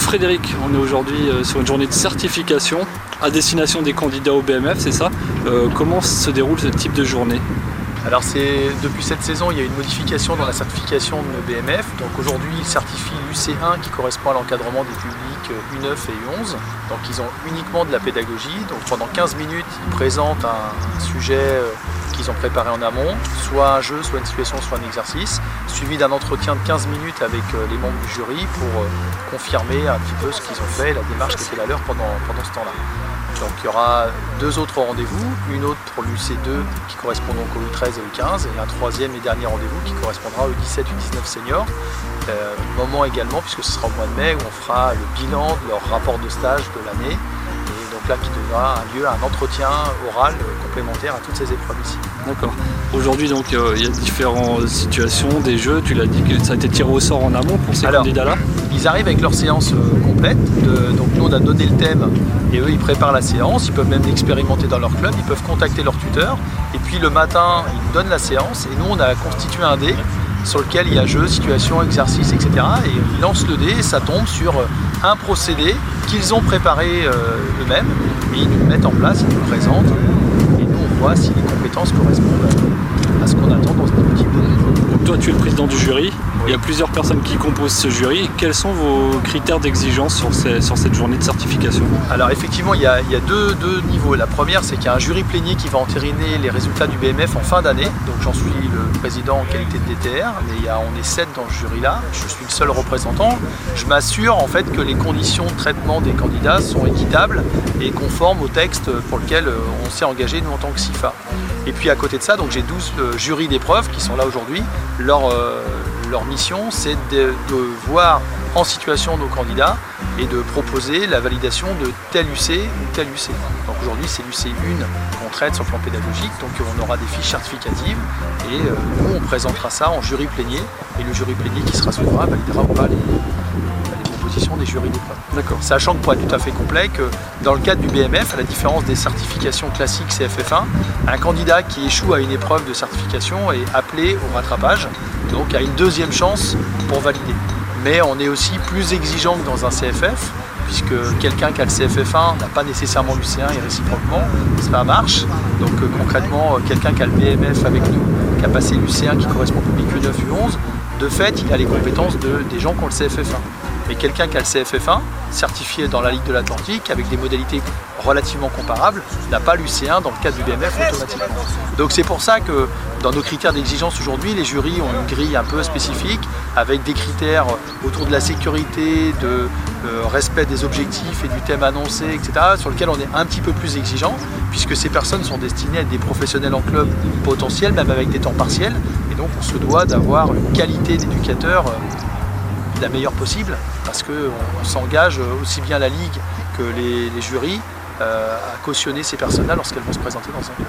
Frédéric, on est aujourd'hui sur une journée de certification à destination des candidats au BMF, c'est ça? Comment se déroule ce type de journée? Alors depuis cette saison, il y a une modification dans la certification de BMF. Donc aujourd'hui, ils certifient l'UC1 qui correspond à l'encadrement des publics U9 et U11. Donc ils ont uniquement de la pédagogie. Donc pendant 15 minutes, ils présentent un sujet qu'ils ont préparé en amont, soit un jeu, soit une situation, soit un exercice, suivi d'un entretien de 15 minutes avec les membres du jury pour confirmer un petit peu ce qu'ils ont fait, la démarche qui était la leur pendant ce temps-là. Donc il y aura deux autres rendez-vous, une autre pour l'UC2 qui correspond donc au U13 et au U15 et un troisième et dernier rendez-vous qui correspondra au U17 et U19 seniors. Moment également, puisque ce sera au mois de mai, où on fera le bilan de leur rapport de stage de l'année. Et donc là qui donnera lieu à un entretien oral complémentaire à toutes ces épreuves ici. D'accord. Aujourd'hui donc il y a différentes situations, des jeux, tu l'as dit que ça a été tiré au sort en amont pour ces candidats-là? Ils arrivent avec leur séance complète, donc nous on a donné le thème et eux ils préparent la séance, ils peuvent même l'expérimenter dans leur club, ils peuvent contacter leur tuteur et puis le matin ils nous donnent la séance et nous on a constitué un dé sur lequel il y a jeu, situation, exercice, etc. Et ils lancent le dé et ça tombe sur un procédé qu'ils ont préparé eux-mêmes et ils nous le mettent en place, ils nous le présentent et nous on voit si les compétences correspondent à ce qu'on attend dans ce type de dé. Donc toi tu es le président du jury, oui. Il y a plusieurs personnes qui composent ce jury. Quels sont vos critères d'exigence sur cette journée de certification? Alors effectivement il y a deux niveaux. La première c'est qu'il y a un jury plénier qui va entériner les résultats du BMF en fin d'année. Donc j'en suis le président en qualité de DTR, mais on est 7 dans ce jury-là. Je suis le seul représentant. Je m'assure en fait que les conditions de traitement des candidats sont équitables et conformes au texte pour lequel on s'est engagé nous en tant que CIFA. Et puis à côté de ça, donc j'ai 12 jurys d'épreuves qui sont là aujourd'hui. Leur mission, c'est de voir en situation nos candidats et de proposer la validation de tel UC ou tel UC. Donc aujourd'hui, c'est l'UC1 qu'on traite sur le plan pédagogique, donc on aura des fiches certificatives et nous, on présentera ça en jury plénier et le jury plénier qui sera souverain validera ou pas les propositions des jurys d'épreuves. D'accord. Sachant que pour être tout à fait complet, que dans le cadre du BMF, à la différence des certifications classiques CFF1, un candidat qui échoue à une épreuve de certification est appelé au rattrapage, donc a une deuxième chance pour valider. Mais on est aussi plus exigeant que dans un CFF, puisque quelqu'un qui a le CFF1 n'a pas nécessairement l'UC1 et réciproquement, ça marche. Donc concrètement, quelqu'un qui a le BMF avec nous, qui a passé l'UC1 qui correspond au public U9, U11, de fait, il a les compétences des gens qui ont le CFF1. Mais quelqu'un qui a le CFF1, certifié dans la Ligue de l'Atlantique, avec des modalités relativement comparables, n'a pas l'UC1 dans le cadre du BMF automatiquement. Donc c'est pour ça que dans nos critères d'exigence aujourd'hui, les jurys ont une grille un peu spécifique, avec des critères autour de la sécurité, de respect des objectifs et du thème annoncé, etc., sur lequel on est un petit peu plus exigeant, puisque ces personnes sont destinées à être des professionnels en club potentiels, même avec des temps partiels, et donc on se doit d'avoir une qualité d'éducateur la meilleure possible, parce qu'on s'engage aussi bien la Ligue que les jurys à cautionner ces personnes-là lorsqu'elles vont se présenter dans un club.